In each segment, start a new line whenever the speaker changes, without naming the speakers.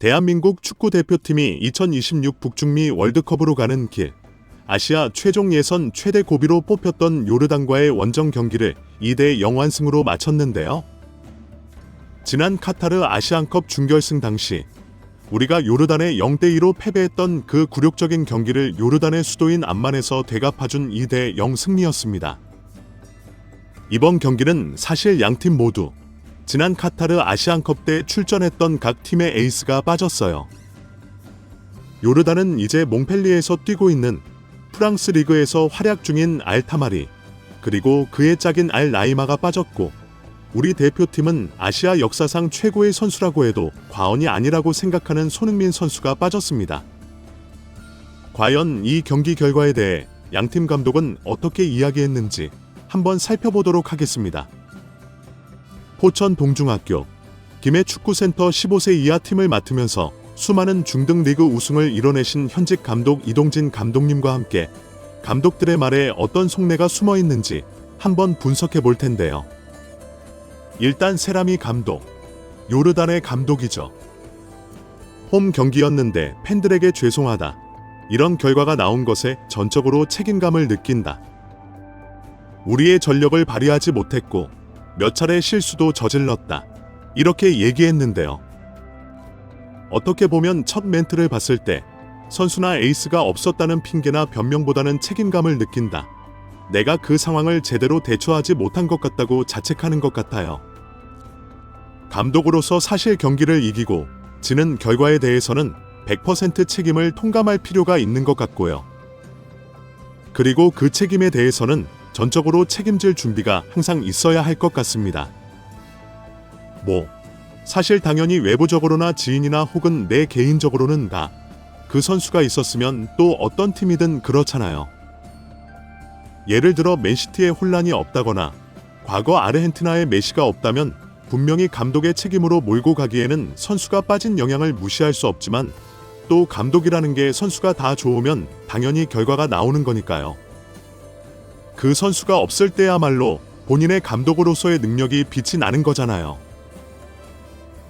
대한민국 축구 대표팀이 2026 북중미 월드컵으로 가는 길, 아시아 최종 예선 최대 고비로 뽑혔던 요르단과의 원정 경기를 2대 0완승으로 마쳤는데요. 지난 카타르 아시안컵 준결승 당시 우리가 요르단에 0대2로 패배했던 그 굴욕적인 경기를 요르단의 수도인 암만에서 되갚아준 2대 0 승리였습니다. 이번 경기는 사실 양팀 모두 지난 카타르 아시안컵 때 출전했던 각 팀의 에이스가 빠졌어요. 요르단은 이제 몽펠리에에서 뛰고 있는 프랑스 리그에서 활약 중인 알타마리, 그리고 그의 짝인 알 나이마가 빠졌고, 우리 대표팀은 아시아 역사상 최고의 선수라고 해도 과언이 아니라고 생각하는 손흥민 선수가 빠졌습니다. 과연 이 경기 결과에 대해 양팀 감독은 어떻게 이야기했는지 한번 살펴보도록 하겠습니다. 포천 동중학교 김해 축구센터 15세 이하 팀을 맡으면서 수많은 중등 리그 우승을 이뤄내신 현직 감독 이동진 감독님과 함께 감독들의 말에 어떤 속내가 숨어 있는지 한번 분석해 볼 텐데요. 일단 세라미 감독, 요르단의 감독이죠. 홈 경기였는데 팬들에게 죄송하다. 이런 결과가 나온 것에 전적으로 책임감을 느낀다. 우리의 전력을 발휘하지 못했고 몇 차례 실수도 저질렀다. 이렇게 얘기했는데요. 어떻게 보면 첫 멘트를 봤을 때 선수나 에이스가 없었다는 핑계나 변명보다는 책임감을 느낀다. 내가 그 상황을 제대로 대처하지 못한 것 같다고 자책하는 것 같아요. 감독으로서 사실 경기를 이기고 지는 결과에 대해서는 100% 책임을 통감할 필요가 있는 것 같고요. 그리고 그 책임에 대해서는 전적으로 책임질 준비가 항상 있어야 할 것 같습니다. 사실 당연히 외부적으로나 지인이나 혹은 내 개인적으로는 다 그 선수가 있었으면 또 어떤 팀이든 그렇잖아요. 예를 들어 맨시티에 혼란이 없다거나 과거 아르헨티나에 메시가 없다면 분명히 감독의 책임으로 몰고 가기에는 선수가 빠진 영향을 무시할 수 없지만, 또 감독이라는 게 선수가 다 좋으면 당연히 결과가 나오는 거니까요. 그 선수가 없을 때야말로 본인의 감독으로서의 능력이 빛이 나는 거잖아요.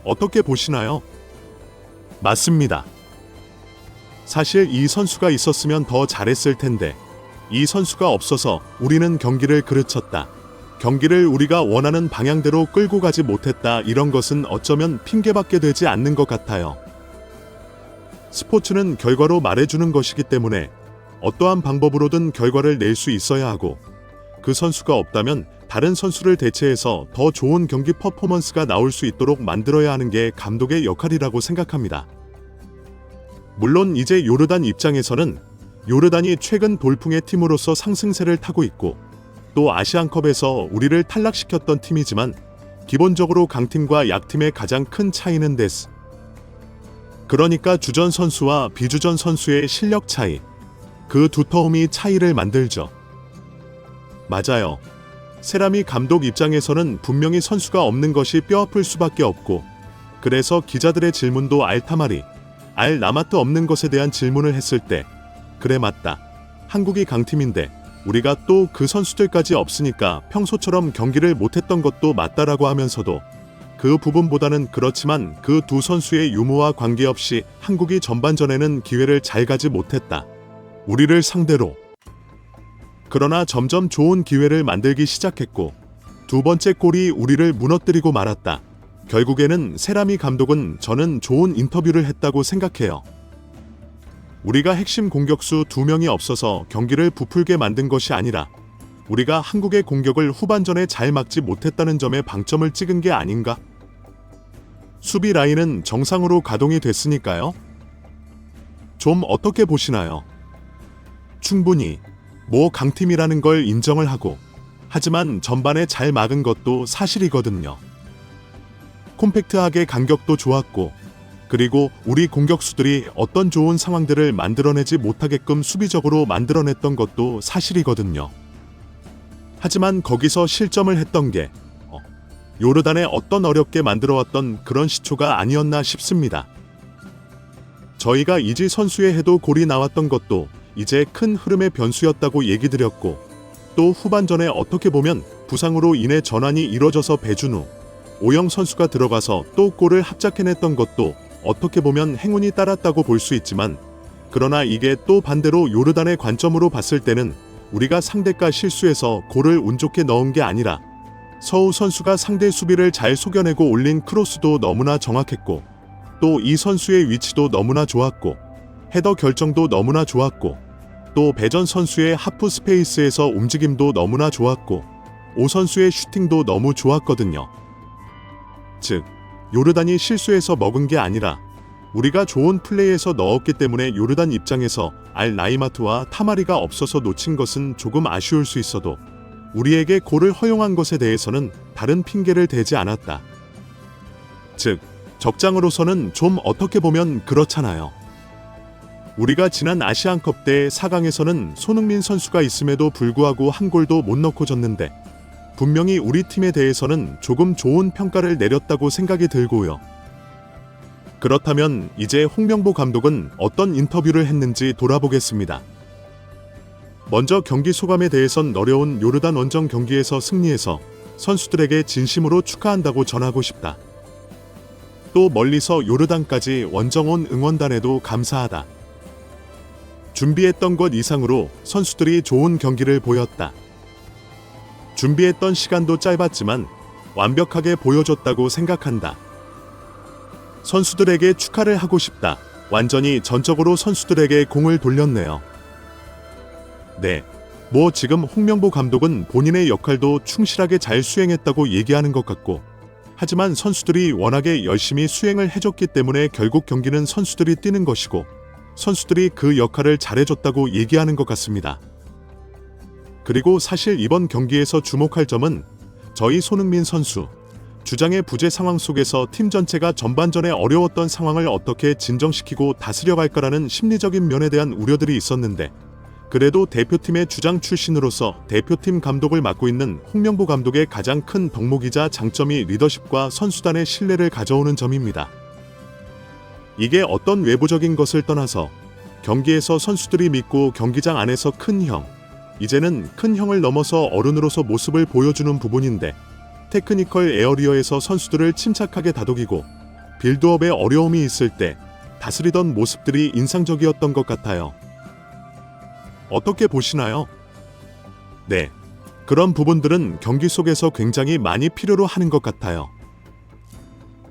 어떻게 보시나요? 맞습니다. 사실 이 선수가 있었으면 더 잘했을 텐데, 이 선수가 없어서 우리는 경기를 그르쳤다. 경기를 우리가 원하는 방향대로 끌고 가지 못했다. 이런 것은 어쩌면 핑계밖에 되지 않는 것 같아요. 스포츠는 결과로 말해주는 것이기 때문에 어떠한 방법으로든 결과를 낼 수 있어야 하고, 그 선수가 없다면 다른 선수를 대체해서 더 좋은 경기 퍼포먼스가 나올 수 있도록 만들어야 하는 게 감독의 역할이라고 생각합니다. 물론 이제 요르단 입장에서는 요르단이 최근 돌풍의 팀으로서 상승세를 타고 있고, 또 아시안컵에서 우리를 탈락시켰던 팀이지만 기본적으로 강팀과 약팀의 가장 큰 차이는 데스. 그러니까 주전 선수와 비주전 선수의 실력 차이, 그 두터움이 차이를 만들죠. 맞아요. 세라미 감독 입장에서는 분명히 선수가 없는 것이 뼈아플 수밖에 없고, 그래서 기자들의 질문도 알타마리, 알 나마트 없는 것에 대한 질문을 했을 때, 그래 맞다. 한국이 강팀인데 우리가 또 그 선수들까지 없으니까 평소처럼 경기를 못했던 것도 맞다라고 하면서도, 그 부분보다는 그렇지만 그 두 선수의 유무와 관계없이 한국이 전반전에는 기회를 잘 가지 못했다. 우리를 상대로. 그러나 점점 좋은 기회를 만들기 시작했고, 두 번째 골이 우리를 무너뜨리고 말았다. 결국에는 세라미 감독은 저는 좋은 인터뷰를 했다고 생각해요. 우리가 핵심 공격수 2명이 없어서 경기를 부풀게 만든 것이 아니라 우리가 한국의 공격을 후반전에 잘 막지 못했다는 점에 방점을 찍은 게 아닌가? 수비 라인은 정상으로 가동이 됐으니까요. 좀 어떻게 보시나요? 충분히 강팀이라는 걸 인정을 하고, 하지만 전반에 잘 막은 것도 사실이거든요. 콤팩트하게 간격도 좋았고, 그리고 우리 공격수들이 어떤 좋은 상황들을 만들어내지 못하게끔 수비적으로 만들어냈던 것도 사실이거든요. 하지만 거기서 실점을 했던 게 요르단에 어떤 어렵게 만들어왔던 그런 시초가 아니었나 싶습니다. 저희가 이지 선수의 해도 골이 나왔던 것도 이제 큰 흐름의 변수였다고 얘기 드렸고, 또 후반전에 어떻게 보면 부상으로 인해 전환이 이뤄져서 배준우, 오영 선수가 들어가서 또 골을 합작해냈던 것도 어떻게 보면 행운이 따랐다고 볼 수 있지만, 그러나 이게 또 반대로 요르단의 관점으로 봤을 때는 우리가 상대가 실수해서 골을 운 좋게 넣은 게 아니라 서우 선수가 상대 수비를 잘 속여내고 올린 크로스도 너무나 정확했고, 또 이 선수의 위치도 너무나 좋았고, 헤더 결정도 너무나 좋았고, 또 배전 선수의 하프 스페이스에서 움직임도 너무나 좋았고, 오 선수의 슈팅도 너무 좋았거든요. 즉, 요르단이 실수해서 먹은 게 아니라 우리가 좋은 플레이에서 넣었기 때문에 요르단 입장에서 알 나이마트와 타마리가 없어서 놓친 것은 조금 아쉬울 수 있어도 우리에게 골을 허용한 것에 대해서는 다른 핑계를 대지 않았다. 즉, 적장으로서는 좀 어떻게 보면 그렇잖아요. 우리가 지난 아시안컵 때 4강에서는 손흥민 선수가 있음에도 불구하고 한 골도 못 넣고 졌는데 분명히 우리 팀에 대해서는 조금 좋은 평가를 내렸다고 생각이 들고요. 그렇다면 이제 홍명보 감독은 어떤 인터뷰를 했는지 돌아보겠습니다. 먼저 경기 소감에 대해선 어려운 요르단 원정 경기에서 승리해서 선수들에게 진심으로 축하한다고 전하고 싶다. 또 멀리서 요르단까지 원정 온 응원단에도 감사하다. 준비했던 것 이상으로 선수들이 좋은 경기를 보였다. 준비했던 시간도 짧았지만 완벽하게 보여줬다고 생각한다. 선수들에게 축하를 하고 싶다. 완전히 전적으로 선수들에게 공을 돌렸네요. 네, 지금 홍명보 감독은 본인의 역할도 충실하게 잘 수행했다고 얘기하는 것 같고, 하지만 선수들이 워낙에 열심히 수행을 해줬기 때문에 결국 경기는 선수들이 뛰는 것이고, 선수들이 그 역할을 잘해줬다고 얘기하는 것 같습니다. 그리고 사실 이번 경기에서 주목할 점은 저희 손흥민 선수, 주장의 부재 상황 속에서 팀 전체가 전반전에 어려웠던 상황을 어떻게 진정시키고 다스려갈까라는 심리적인 면에 대한 우려들이 있었는데, 그래도 대표팀의 주장 출신으로서 대표팀 감독을 맡고 있는 홍명보 감독의 가장 큰 덕목이자 장점이 리더십과 선수단의 신뢰를 가져오는 점입니다. 이게 어떤 외부적인 것을 떠나서 경기에서 선수들이 믿고 경기장 안에서 큰 형, 이제는 큰 형을 넘어서 어른으로서 모습을 보여주는 부분인데, 테크니컬 에어리어에서 선수들을 침착하게 다독이고 빌드업에 어려움이 있을 때 다스리던 모습들이 인상적이었던 것 같아요. 어떻게 보시나요? 네, 그런 부분들은 경기 속에서 굉장히 많이 필요로 하는 것 같아요.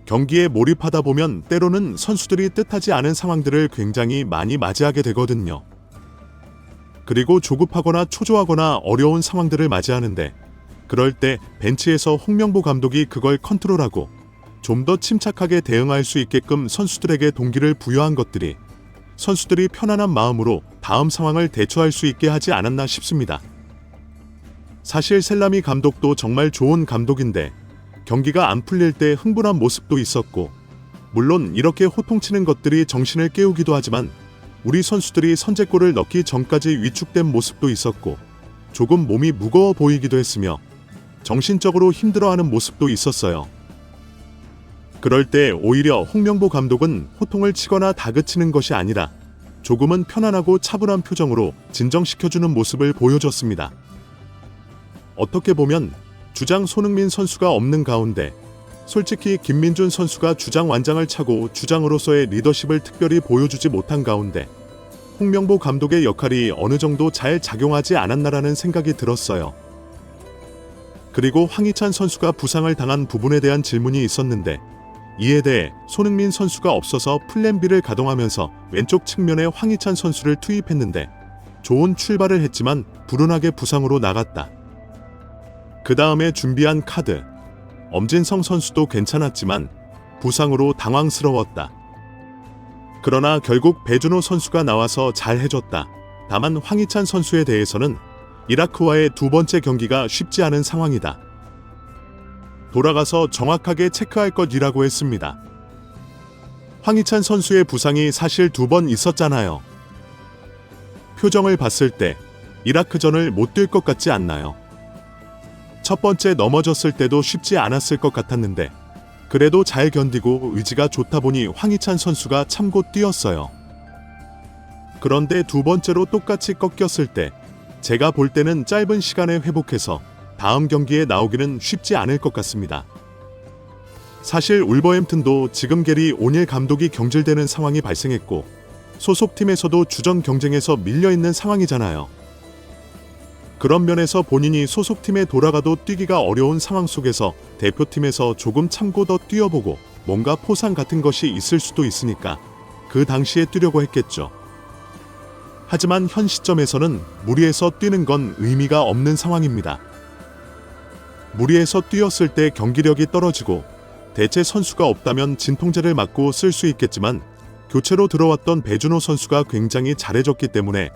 경기에 몰입하다 보면 때로는 선수들이 뜻하지 않은 상황들을 굉장히 많이 맞이하게 되거든요. 그리고 조급하거나 초조하거나 어려운 상황들을 맞이하는데, 그럴 때 벤치에서 홍명보 감독이 그걸 컨트롤하고 좀 더 침착하게 대응할 수 있게끔 선수들에게 동기를 부여한 것들이 선수들이 편안한 마음으로 다음 상황을 대처할 수 있게 하지 않았나 싶습니다. 사실 셀라미 감독도 정말 좋은 감독인데 경기가 안 풀릴 때 흥분한 모습도 있었고, 물론 이렇게 호통치는 것들이 정신을 깨우기도 하지만 우리 선수들이 선제골을 넣기 전까지 위축된 모습도 있었고, 조금 몸이 무거워 보이기도 했으며 정신적으로 힘들어하는 모습도 있었어요. 그럴 때 오히려 홍명보 감독은 호통을 치거나 다그치는 것이 아니라 조금은 편안하고 차분한 표정으로 진정시켜주는 모습을 보여줬습니다. 어떻게 보면 주장 손흥민 선수가 없는 가운데 솔직히 김민준 선수가 주장 완장을 차고 주장으로서의 리더십을 특별히 보여주지 못한 가운데 홍명보 감독의 역할이 어느 정도 잘 작용하지 않았나라는 생각이 들었어요. 그리고 황희찬 선수가 부상을 당한 부분에 대한 질문이 있었는데, 이에 대해 손흥민 선수가 없어서 플랜 B를 가동하면서 왼쪽 측면에 황희찬 선수를 투입했는데 좋은 출발을 했지만 불운하게 부상으로 나갔다. 그 다음에 준비한 카드, 엄진성 선수도 괜찮았지만 부상으로 당황스러웠다. 그러나 결국 배준호 선수가 나와서 잘 해줬다. 다만 황희찬 선수에 대해서는 이라크와의 두 번째 경기가 쉽지 않은 상황이다. 돌아가서 정확하게 체크할 것이라고 했습니다. 황희찬 선수의 부상이 사실 2번 있었잖아요. 표정을 봤을 때 이라크전을 못 뛸 것 같지 않나요? 첫 번째 넘어졌을 때도 쉽지 않았을 것 같았는데 그래도 잘 견디고 의지가 좋다 보니 황희찬 선수가 참고 뛰었어요. 그런데 두 번째로 똑같이 꺾였을 때 제가 볼 때는 짧은 시간에 회복해서 다음 경기에 나오기는 쉽지 않을 것 같습니다. 사실 울버햄튼도 지금 게리 오닐 감독이 경질되는 상황이 발생했고 소속팀에서도 주전 경쟁에서 밀려있는 상황이잖아요. 그런 면에서 본인이 소속팀에 돌아가도 뛰기가 어려운 상황 속에서 대표팀에서 조금 참고 더 뛰어보고 뭔가 포상 같은 것이 있을 수도 있으니까 그 당시에 뛰려고 했겠죠. 하지만 현 시점에서는 무리해서 뛰는 건 의미가 없는 상황입니다. 무리해서 뛰었을 때 경기력이 떨어지고 대체 선수가 없다면 진통제를 맞고 쓸 수 있겠지만 교체로 들어왔던 배준호 선수가 굉장히 잘해줬기 때문에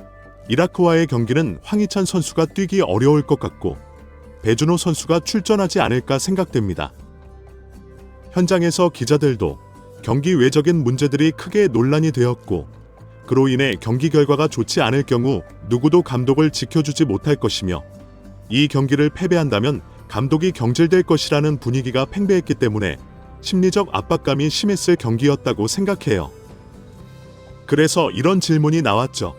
이라크와의 경기는 황희찬 선수가 뛰기 어려울 것 같고 배준호 선수가 출전하지 않을까 생각됩니다. 현장에서 기자들도 경기 외적인 문제들이 크게 논란이 되었고 그로 인해 경기 결과가 좋지 않을 경우 누구도 감독을 지켜주지 못할 것이며 이 경기를 패배한다면 감독이 경질될 것이라는 분위기가 팽배했기 때문에 심리적 압박감이 심했을 경기였다고 생각해요. 그래서 이런 질문이 나왔죠.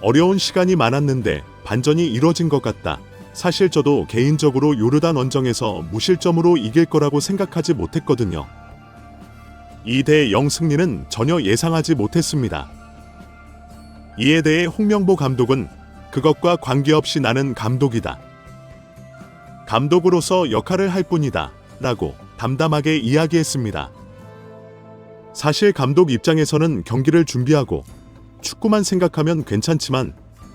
어려운 시간이 많았는데 반전이 이뤄진 것 같다. 사실 저도 개인적으로 요르단 원정에서 무실점으로 이길 거라고 생각하지 못했거든요. 2대0 승리는 전혀 예상하지 못했습니다. 이에 대해 홍명보 감독은 그것과 관계없이 나는 감독이다. 감독으로서 역할을 할 뿐이다. 라고 담담하게 이야기했습니다. 사실 감독 입장에서는 경기를 준비하고 축구만 생각하면 괜찮지만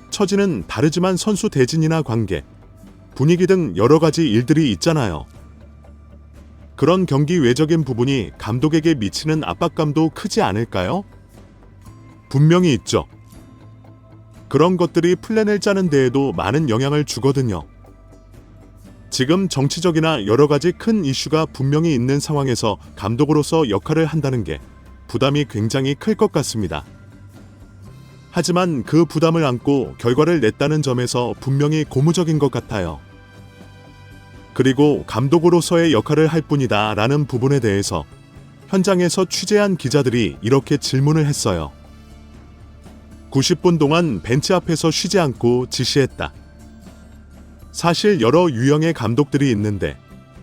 처지는 다르지만 선수 대진이나 관계, 분위기 등 여러 가지 일들이 있잖아요. 그런 경기 외적인 부분이 감독에게 미치는 압박감도 크지 않을까요? 분명히 있죠. 그런 것들이 플랜을 짜는 데에도 많은 영향을 주거든요. 지금 정치적이나 여러 가지 큰 이슈가 분명히 있는 상황에서 감독으로서 역할을 한다는 게 부담이 굉장히 클 것 같습니다. 하지만 그 부담을 안고 결과를 냈다는 점에서 분명히 고무적인 것 같아요. 그리고 감독으로서의 역할을 할 뿐이다 라는 부분에 대해서 현장에서 취재한 기자들이 이렇게 질문을 했어요. 90분 동안 벤치 앞에서 쉬지 않고 지시했다. 사실 여러 유형의 감독들이 있는데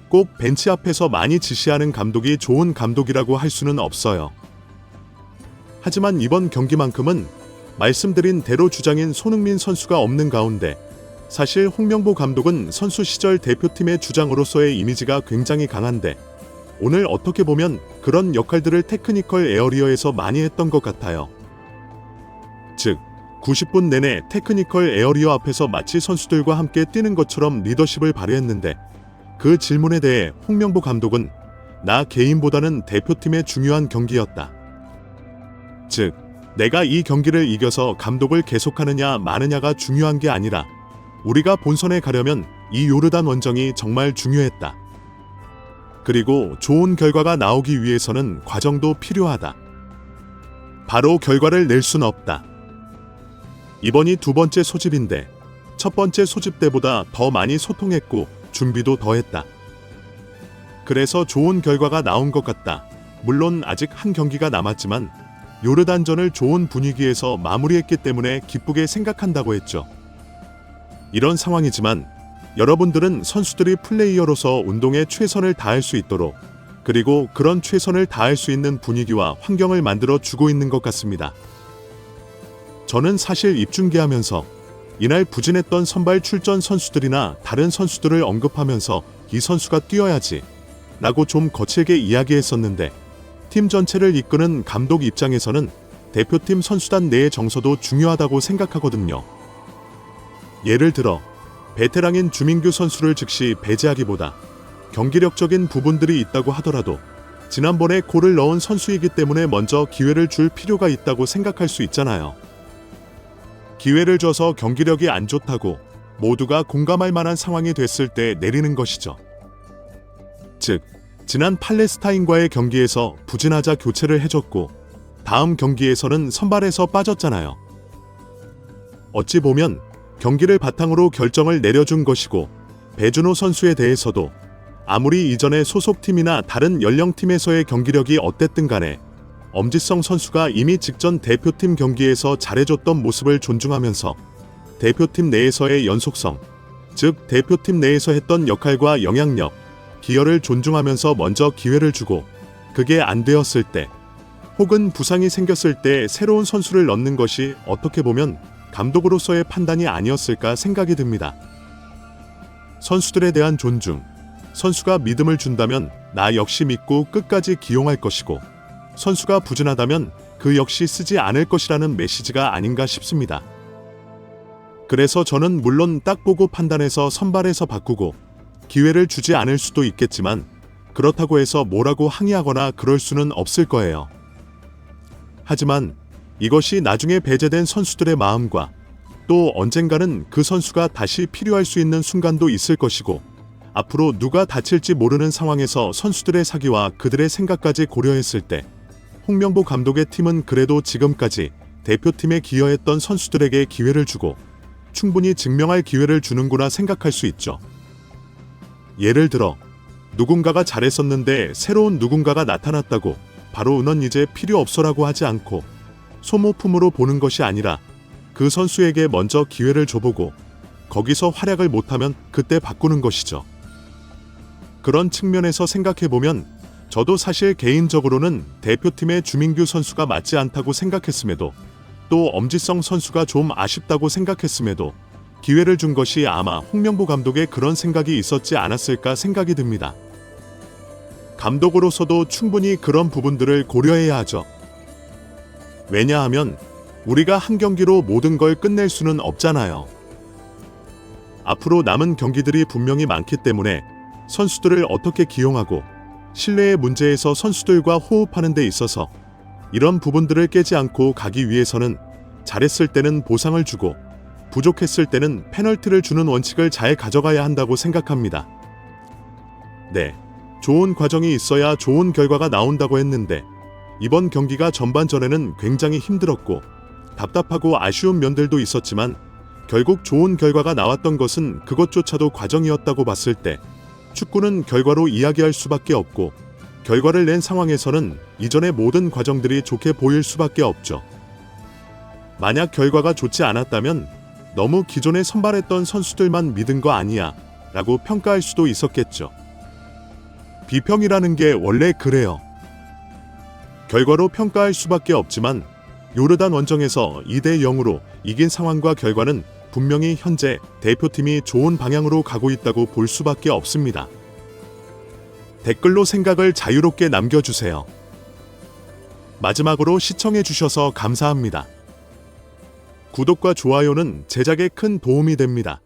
꼭 벤치 앞에서 많이 지시하는 감독이 좋은 감독이라고 할 수는 없어요. 하지만 이번 경기만큼은 말씀드린 대로 주장인 손흥민 선수가 없는 가운데 사실 홍명보 감독은 선수 시절 대표팀의 주장으로서의 이미지가 굉장히 강한데 오늘 어떻게 보면 그런 역할들을 테크니컬 에어리어에서 많이 했던 것 같아요. 즉 90분 내내 테크니컬 에어리어 앞에서 마치 선수들과 함께 뛰는 것처럼 리더십을 발휘했는데 그 질문에 대해 홍명보 감독은 나 개인보다는 대표팀의 중요한 경기였다. 즉 내가 이 경기를 이겨서 감독을 계속하느냐 마느냐가 중요한 게 아니라 우리가 본선에 가려면 이 요르단 원정이 정말 중요했다. 그리고 좋은 결과가 나오기 위해서는 과정도 필요하다. 바로 결과를 낼 순 없다. 이번이 두 번째 소집인데 첫 번째 소집 때보다 더 많이 소통했고 준비도 더 했다. 그래서 좋은 결과가 나온 것 같다. 물론 아직 한 경기가 남았지만 요르단전을 좋은 분위기에서 마무리했기 때문에 기쁘게 생각한다고 했죠. 이런 상황이지만 여러분들은 선수들이 플레이어로서 운동에 최선을 다할 수 있도록 그리고 그런 최선을 다할 수 있는 분위기와 환경을 만들어 주고 있는 것 같습니다. 저는 사실 입중계하면서 이날 부진했던 선발 출전 선수들이나 다른 선수들을 언급하면서 이 선수가 뛰어야지 라고 좀 거칠게 이야기했었는데 팀 전체를 이끄는 감독 입장에서는 대표팀 선수단 내의 정서도 중요하다고 생각하거든요. 예를 들어 베테랑인 주민규 선수를 즉시 배제하기보다 경기력적인 부분들이 있다고 하더라도 지난번에 골을 넣은 선수이기 때문에 먼저 기회를 줄 필요가 있다고 생각할 수 있잖아요. 기회를 줘서 경기력이 안 좋다고 모두가 공감할 만한 상황이 됐을 때 내리는 것이죠. 즉, 지난 팔레스타인과의 경기에서 부진하자 교체를 해줬고 다음 경기에서는 선발에서 빠졌잖아요. 어찌 보면 경기를 바탕으로 결정을 내려준 것이고 배준호 선수에 대해서도 아무리 이전에 소속팀이나 다른 연령팀에서의 경기력이 어땠든 간에 엄지성 선수가 이미 직전 대표팀 경기에서 잘해줬던 모습을 존중하면서 대표팀 내에서의 연속성, 즉 대표팀 내에서 했던 역할과 영향력, 기여를 존중하면서 먼저 기회를 주고 그게 안 되었을 때 혹은 부상이 생겼을 때 새로운 선수를 넣는 것이 어떻게 보면 감독으로서의 판단이 아니었을까 생각이 듭니다. 선수들에 대한 존중. 선수가 믿음을 준다면 나 역시 믿고 끝까지 기용할 것이고 선수가 부진하다면 그 역시 쓰지 않을 것이라는 메시지가 아닌가 싶습니다. 그래서 저는 물론 딱 보고 판단해서 선발해서 바꾸고 기회를 주지 않을 수도 있겠지만 그렇다고 해서 뭐라고 항의하거나 그럴 수는 없을 거예요. 하지만 이것이 나중에 배제된 선수들의 마음과 또 언젠가는 그 선수가 다시 필요할 수 있는 순간도 있을 것이고 앞으로 누가 다칠지 모르는 상황에서 선수들의 사기와 그들의 생각까지 고려했을 때 홍명보 감독의 팀은 그래도 지금까지 대표팀에 기여했던 선수들에게 기회를 주고 충분히 증명할 기회를 주는구나 생각할 수 있죠. 예를 들어 누군가가 잘했었는데 새로운 누군가가 나타났다고 바로 넌 이제 필요 없어라고 하지 않고 소모품으로 보는 것이 아니라 그 선수에게 먼저 기회를 줘보고 거기서 활약을 못하면 그때 바꾸는 것이죠. 그런 측면에서 생각해보면 저도 사실 개인적으로는 대표팀의 주민규 선수가 맞지 않다고 생각했음에도 또 엄지성 선수가 좀 아쉽다고 생각했음에도 기회를 준 것이 아마 홍명보 감독의 그런 생각이 있었지 않았을까 생각이 듭니다. 감독으로서도 충분히 그런 부분들을 고려해야 하죠. 왜냐하면 우리가 한 경기로 모든 걸 끝낼 수는 없잖아요. 앞으로 남은 경기들이 분명히 많기 때문에 선수들을 어떻게 기용하고 신뢰의 문제에서 선수들과 호흡하는 데 있어서 이런 부분들을 깨지 않고 가기 위해서는 잘했을 때는 보상을 주고 부족했을 때는 페널티를 주는 원칙을 잘 가져가야 한다고 생각합니다. 네, 좋은 과정이 있어야 좋은 결과가 나온다고 했는데 이번 경기가 전반전에는 굉장히 힘들었고 답답하고 아쉬운 면들도 있었지만 결국 좋은 결과가 나왔던 것은 그것조차도 과정이었다고 봤을 때 축구는 결과로 이야기할 수밖에 없고 결과를 낸 상황에서는 이전의 모든 과정들이 좋게 보일 수밖에 없죠. 만약 결과가 좋지 않았다면 너무 기존에 선발했던 선수들만 믿은 거 아니야 라고 평가할 수도 있었겠죠. 비평이라는 게 원래 그래요. 결과로 평가할 수밖에 없지만 요르단 원정에서 2대 0으로 이긴 상황과 결과는 분명히 현재 대표팀이 좋은 방향으로 가고 있다고 볼 수밖에 없습니다. 댓글로 생각을 자유롭게 남겨주세요. 마지막으로 시청해주셔서 감사합니다. 구독과 좋아요는 제작에 큰 도움이 됩니다.